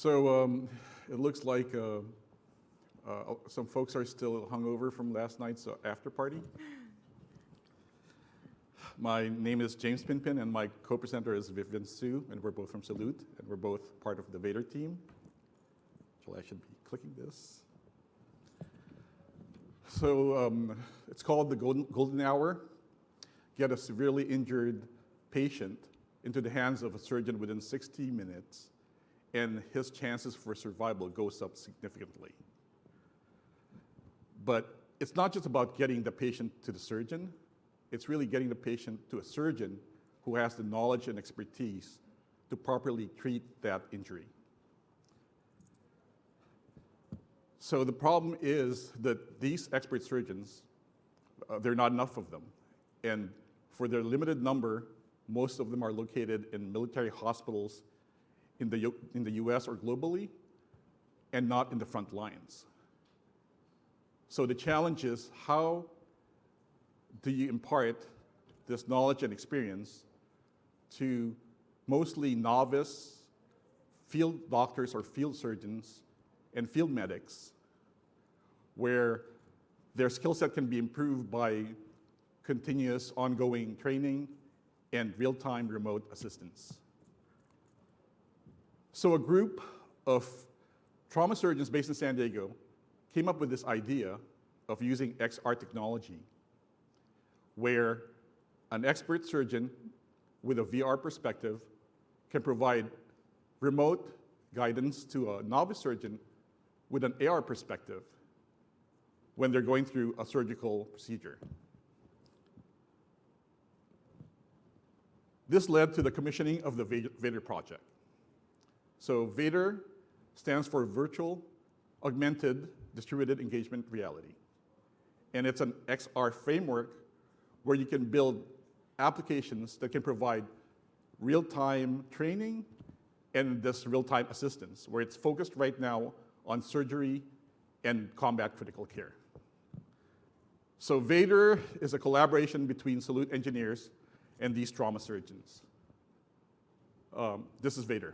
So it looks like some folks are still hungover from last night's after party. My name is James Pinpin, and my co-presenter is Vivian Su, and we're both from SOLUTE, and we're both part of the VADER team. So I should be clicking this. So it's called the golden hour. Get a severely injured patient into the hands of a surgeon within 60 minutes, and his chances for survival goes up significantly. But it's not just about getting the patient to the surgeon, it's really getting the patient to a surgeon who has the knowledge and expertise to properly treat that injury. So the problem is that these expert surgeons, there are not enough of them. And for their limited number, most of them are located in military hospitals in the US or globally, and not in the front lines. So the challenge is, how do you impart this knowledge and experience to mostly novice field doctors or field surgeons and field medics, where their skill set can be improved by continuous ongoing training and real-time remote assistance. So a group of trauma surgeons based in San Diego came up with this idea of using XR technology, where an expert surgeon with a VR perspective can provide remote guidance to a novice surgeon with an AR perspective when they're going through a surgical procedure. This led to the commissioning of the VADER Project. So VADER stands for Virtual Augmented Distributed Engagement Reality. And it's an XR framework where you can build applications that can provide real-time training and this real-time assistance, where it's focused right now on surgery and combat critical care. So VADER is a collaboration between SOLUTE engineers and these trauma surgeons. This is VADER.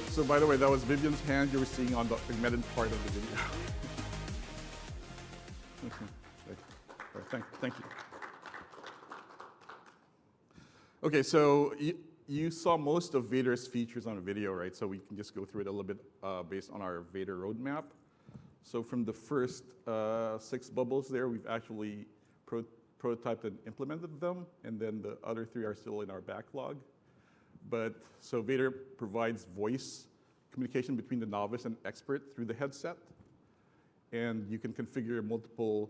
So by the way, that was Vivian's hand you were seeing on the augmented part of the video. Thank you. Okay, so you saw most of VADER's features on a video, right? So we can just go through it a little bit based on our VADER roadmap. So from the first 6 bubbles there, we've actually prototyped and implemented them, and then the other 3 are still in our backlog. But so VADER provides voice communication between the novice and expert through the headset, and you can configure multiple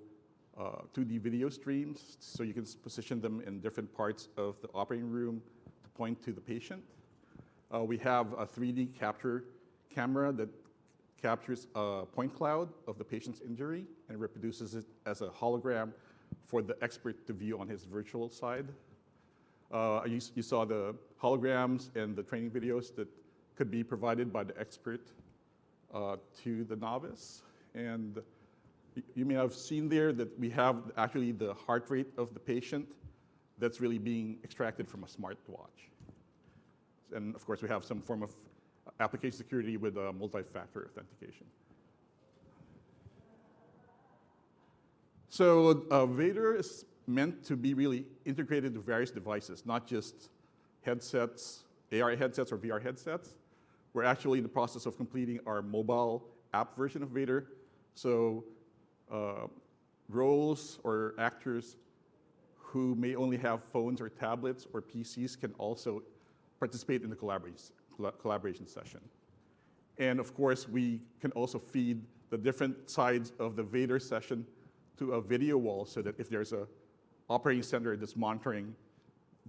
2D video streams, so you can position them in different parts of the operating room to point to the patient. We have a 3D capture camera that captures a point cloud of the patient's injury and reproduces it as a hologram for the expert to view on his virtual side. You saw the holograms and the training videos that could be provided by the expert to the novice. And you may have seen there that we have actually the heart rate of the patient that's really being extracted from a smartwatch. And of course, we have some form of application security with multi-factor authentication. So VADER is meant to be really integrated to various devices, not just headsets, AR headsets or VR headsets. We're actually in the process of completing our mobile app version of VADER. So roles or actors who may only have phones or tablets or PCs can also participate in the collaboration session. And of course, we can also feed the different sides of the VADER session to a video wall so that if there's a operating center that's monitoring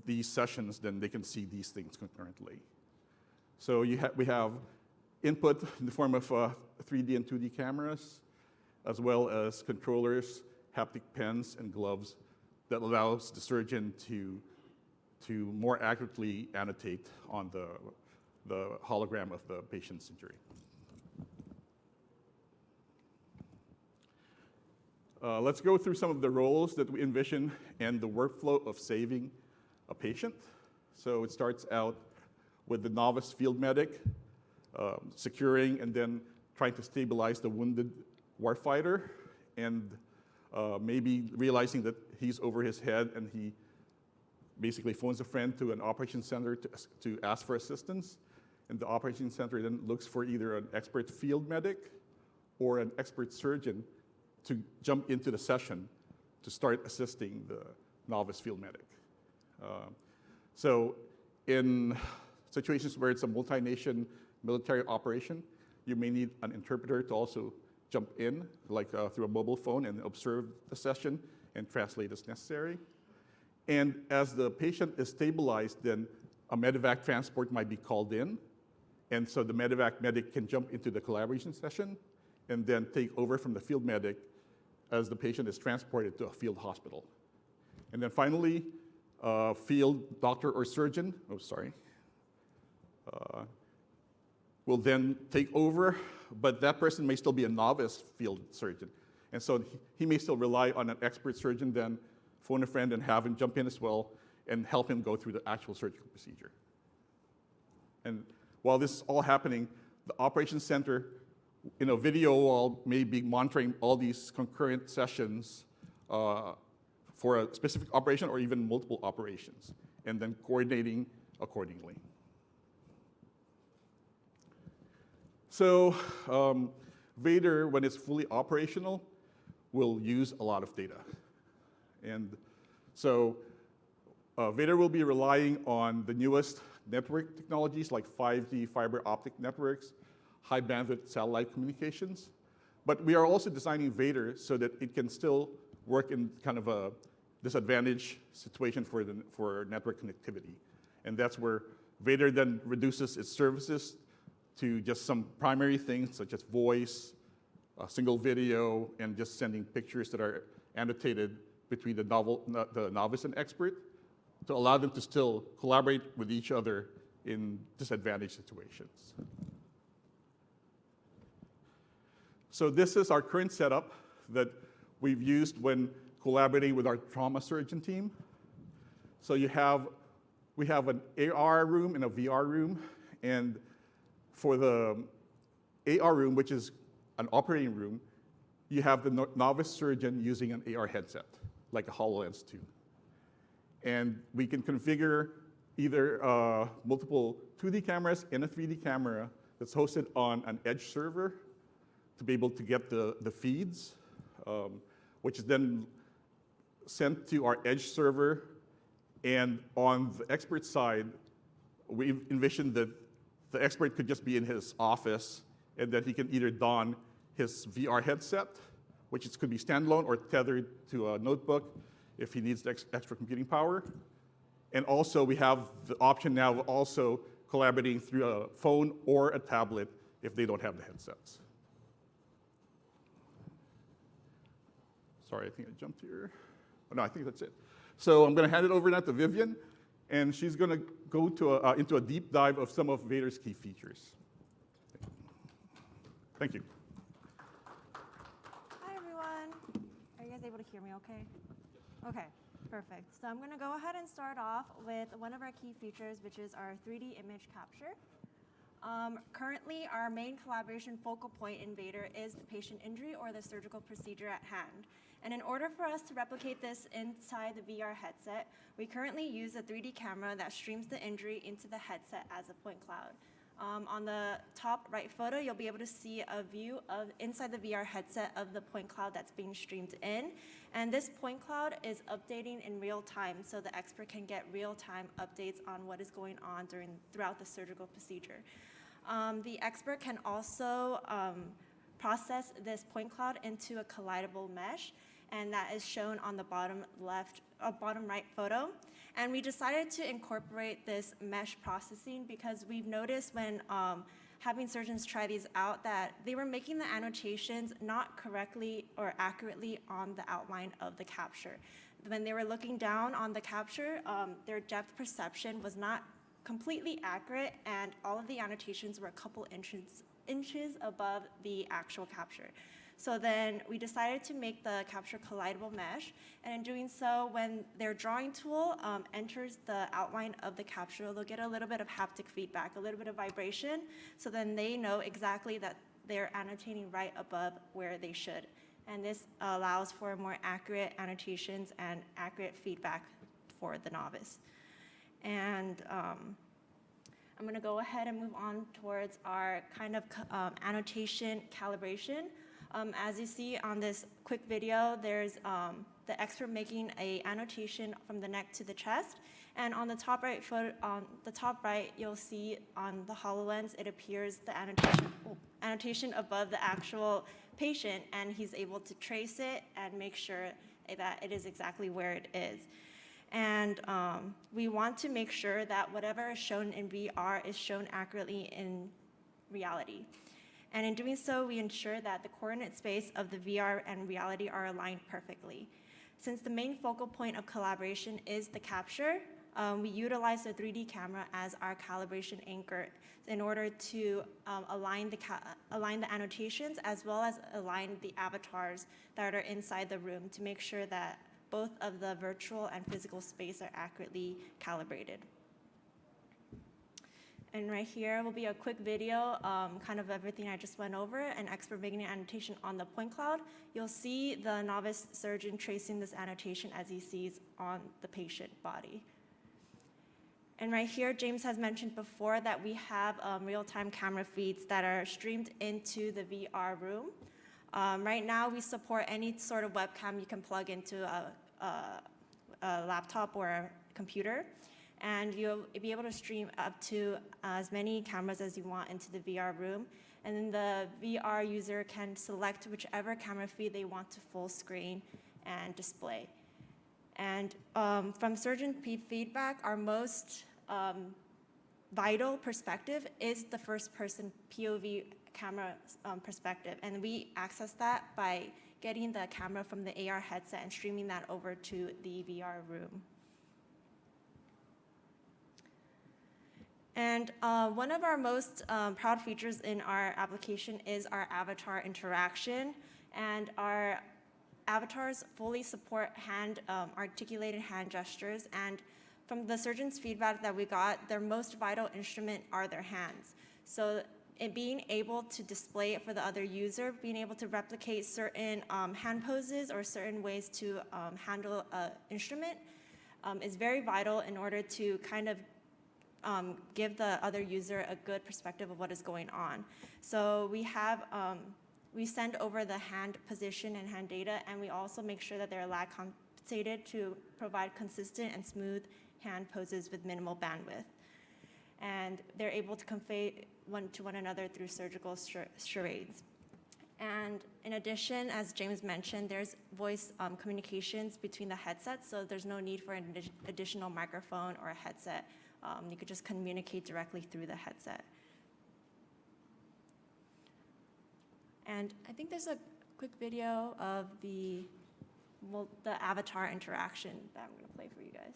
these sessions, then they can see these things concurrently. So we have input in the form of 3D and 2D cameras, as well as controllers, haptic pens, and gloves that allows the surgeon to more accurately annotate on the hologram of the patient's injury. Let's go through some of the roles that we envision and the workflow of saving a patient. So it starts out with the novice field medic, securing and then trying to stabilize the wounded warfighter, and maybe realizing that he's over his head, and he basically phones a friend to an operations center to ask for assistance. And the operations center then looks for either an expert field medic or an expert surgeon to jump into the session to start assisting the novice field medic. So in situations where it's a multi-nation military operation, you may need an interpreter to also jump in, like through a mobile phone, and observe the session and translate as necessary. And as the patient is stabilized, then a medevac transport might be called in. And so the medevac medic can jump into the collaboration session and then take over from the field medic as the patient is transported to a field hospital. And then finally, field doctor or surgeon, will then take over, but that person may still be a novice field surgeon. And so he may still rely on an expert surgeon, then phone a friend and have him jump in as well and help him go through the actual surgical procedure. And while this is all happening, the operations center in a video wall may be monitoring all these concurrent sessions for a specific operation or even multiple operations, and then coordinating accordingly. So VADER, when it's fully operational, will use a lot of data. And so VADER will be relying on the newest network technologies like 5G fiber optic networks, high bandwidth satellite communications. But we are also designing VADER so that it can still work in kind of a disadvantaged situation for network connectivity. And that's where VADER then reduces its services to just some primary things such as voice, single video, and just sending pictures that are annotated between the novice and expert to allow them to still collaborate with each other in disadvantaged situations. So this is our current setup that we've used when collaborating with our trauma surgeon team. So we have an AR room and a VR room, and For the AR room, which is an operating room, you have the novice surgeon using an AR headset, like a HoloLens 2. And we can configure either multiple 2D cameras and a 3D camera that's hosted on an edge server to be able to get the feeds, which is then sent to our edge server. And on the expert side, we've envisioned that the expert could just be in his office, and that he can either don his VR headset, which could be standalone or tethered to a notebook if he needs extra computing power. And also, we have the option now of also collaborating through a phone or a tablet if they don't have the headsets. Sorry, I think I jumped here. Oh, no, I think that's it. So I'm going to hand it over now to Vivian, and she's going to go to into a deep dive of some of VADER's key features. Thank you. Hi, everyone. Are you guys able to hear me okay? Okay, perfect. So I'm going to go ahead and start off with one of our key features, which is our 3D image capture. Currently, our main collaboration focal point in VADER is the patient injury or the surgical procedure at hand. And in order for us to replicate this inside the VR headset, we currently use a 3D camera that streams the injury into the headset as a point cloud. On the top right photo, you'll be able to see a view of inside the VR headset of the point cloud that's being streamed in. And this point cloud is updating in real time, so the expert can get real-time updates on what is going on throughout the surgical procedure. The expert can also process this point cloud into a collidable mesh, and that is shown on the bottom right photo. And we decided to incorporate this mesh processing because we've noticed when having surgeons try these out that they were making the annotations not correctly or accurately on the outline of the capture. When they were looking down on the capture, their depth perception was not completely accurate, and all of the annotations were a couple inches above the actual capture. So then we decided to make the capture collidable mesh, and in doing so, when their drawing tool enters the outline of the capture, they'll get a little bit of haptic feedback, a little bit of vibration, so then they know exactly that they're annotating right above where they should. And this allows for more accurate annotations and accurate feedback for the novice. And I'm going to go ahead and move on towards our kind of annotation calibration. As you see on this quick video, there's the expert making an annotation from the neck to the chest. And on the top right, you'll see on the HoloLens, it appears the annotation above the actual patient, and he's able to trace it and make sure that it is exactly where it is. And we want to make sure that whatever is shown in VR is shown accurately in reality. And in doing so, we ensure that the coordinate space of the VR and reality are aligned perfectly. Since the main focal point of collaboration is the capture, we utilize the 3D camera as our calibration anchor in order to align the annotations as well as align the avatars that are inside the room to make sure that both of the virtual and physical space are accurately calibrated. And right here will be a quick video, kind of everything I just went over, an expert making an annotation on the point cloud. You'll see the novice surgeon tracing this annotation as he sees on the patient body. And right here, James has mentioned before that we have real-time camera feeds that are streamed into the VR room. Right now, we support any sort of webcam you can plug into a laptop or a computer. And you'll be able to stream up to as many cameras as you want into the VR room. And then the VR user can select whichever camera feed they want to full screen and display. And from surgeon feedback, our most vital perspective is the first person POV camera perspective. And we access that by getting the camera from the AR headset and streaming that over to the VR room. And one of our most proud features in our application is our avatar interaction. And our avatars fully support articulated hand gestures. And from the surgeon's feedback that we got, their most vital instrument are their hands. So it being able to display it for the other user, being able to replicate certain hand poses or certain ways to handle an instrument is very vital in order to kind of give the other user a good perspective of what is going on. So we have, we send over the hand position and hand data, and we also make sure that they're lag compensated to provide consistent and smooth hand poses with minimal bandwidth. And they're able to convey one to one another through surgical charades. And in addition, as James mentioned, there's voice communications between the headsets, so there's no need for an additional microphone or a headset. You could just communicate directly through the headset. And I think there's a quick video of the avatar interaction that I'm going to play for you guys.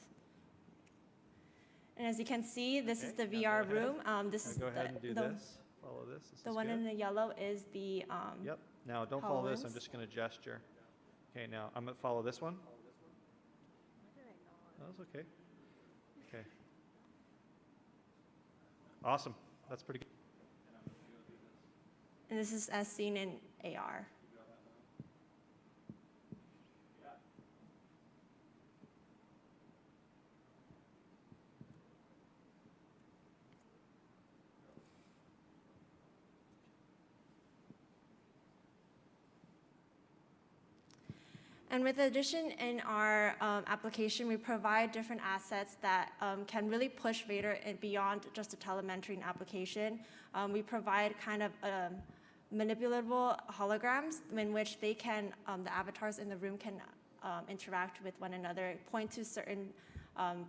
And as you can see, this is the VR room. This is go ahead and do this. Follow this. The one in the yellow is the Yep. Now don't follow this. I'm HoloLens. just going to gesture. Okay. Now I'm going to follow this one. Oh, that's okay. Okay. Awesome. That's pretty good. And this is as seen in AR. And with the addition in our application, we provide different assets that can really push VADER beyond just a telementoring application. We provide kind of manipulatable holograms in which they can, the avatars in the room can interact with one another, point to a certain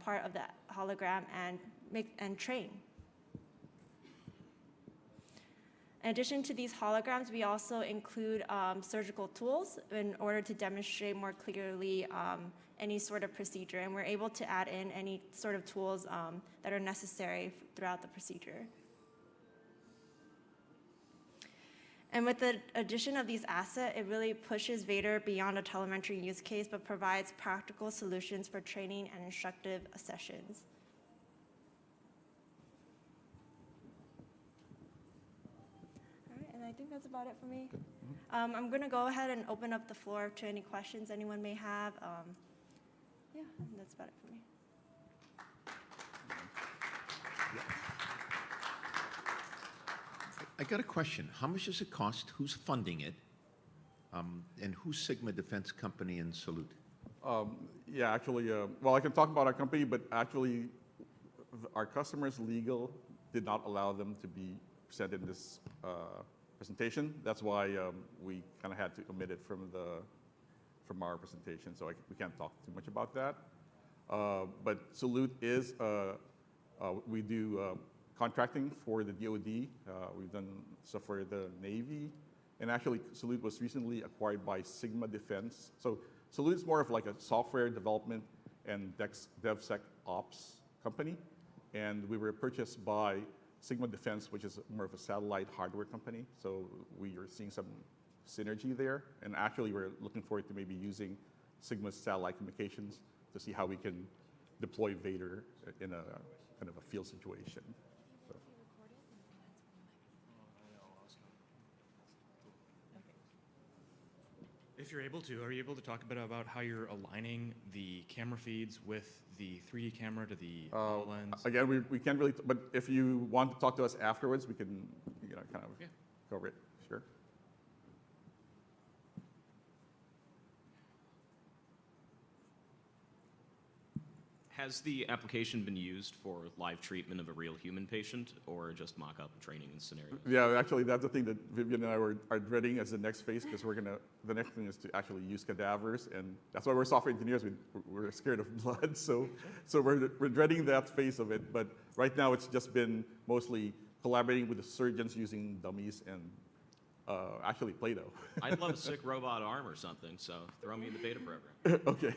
part of the hologram and train. In addition to these holograms, we also include surgical tools in order to demonstrate more clearly any sort of procedure, and we're able to add in any sort of tools that are necessary throughout the procedure. And with the addition of these assets, it really pushes VADER beyond a telemetry use case, but provides practical solutions for training and instructive sessions. I think that's about it for me. I'm going to go ahead and open up the floor to any questions anyone may have. Yeah, that's about it for me. I got a question. How much does it cost? Who's funding it? And who's Sigma Defense Company and SOLUTE? Yeah, actually, well, I can talk about our company, but actually, our customers' legal did not allow them to be presented in this presentation. That's why we kind of had to omit it from our presentation. So we can't talk too much about that. But SOLUTE is we do contracting for the DoD. We've done stuff for the Navy, and actually SOLUTE was recently acquired by Sigma Defense. So SOLUTE is more of like a software development and DevSecOps company, and we were purchased by Sigma Defense, which is more of a satellite hardware company. So we are seeing some synergy there. And actually, we're looking forward to maybe using Sigma's satellite communications to see how we can deploy VADER in a kind of a field situation. So. If you're able to, are you able to talk a bit about how you're aligning the camera feeds with the 3D camera to the HoloLens? Again, we can't really, but if you want to talk to us afterwards, we can kind of cover it. Sure. Has the application been used for live treatment of a real human patient, or just mock-up training and scenarios? Yeah, actually, that's the thing that Vivian and I are dreading as the next phase, because the next thing is to actually use cadavers, and that's why we're software engineers. We're scared of blood, so we're dreading that phase of it. But right now, it's just been mostly collaborating with the surgeons using dummies and actually Play-Doh. I'd love a sick robot arm or something, so throw me in the beta program. Okay.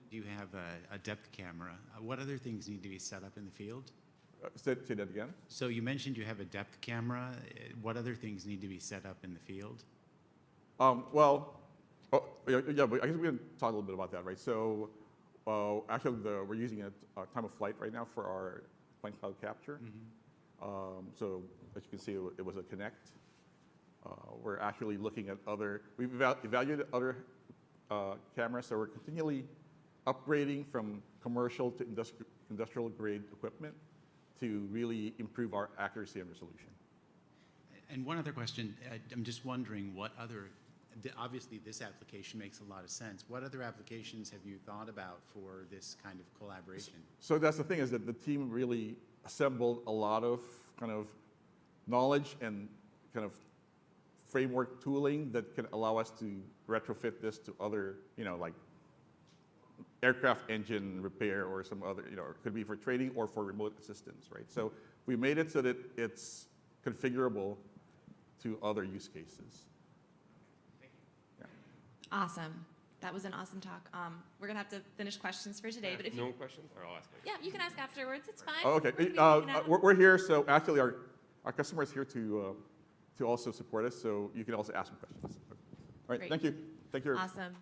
You have a depth camera. What other things need to be set up in the field? Say that again. So you mentioned you have a depth camera. What other things need to be set up in the field? Well, Oh, yeah, but I guess we can talk a little bit about that, right? So actually, we're using it time of flight right now for our point cloud capture. So as you can see, it was a Connect. We're actually looking at we've evaluated other cameras, so we're continually upgrading from commercial to industrial grade equipment to really improve our accuracy and resolution. And one other question, I'm just wondering what other, obviously this application makes a lot of sense. What other applications have you thought about for this kind of collaboration? So that's the thing, is that the team really assembled a lot of kind of knowledge and kind of framework tooling that can allow us to retrofit this to other, like aircraft engine repair or some other, it could be for training or for remote assistance, right? So we made it so that it's configurable to other use cases. Yeah. Awesome. That was an awesome talk. We're gonna have to finish questions for today, but if No you, questions, or I'll ask later. yeah, you can ask afterwards. It's fine. Oh, okay. We're gonna be hanging out. We're here, so actually our customer is here to also support us, so you can also ask some questions. All right, Great. thank you. Thank you. Awesome.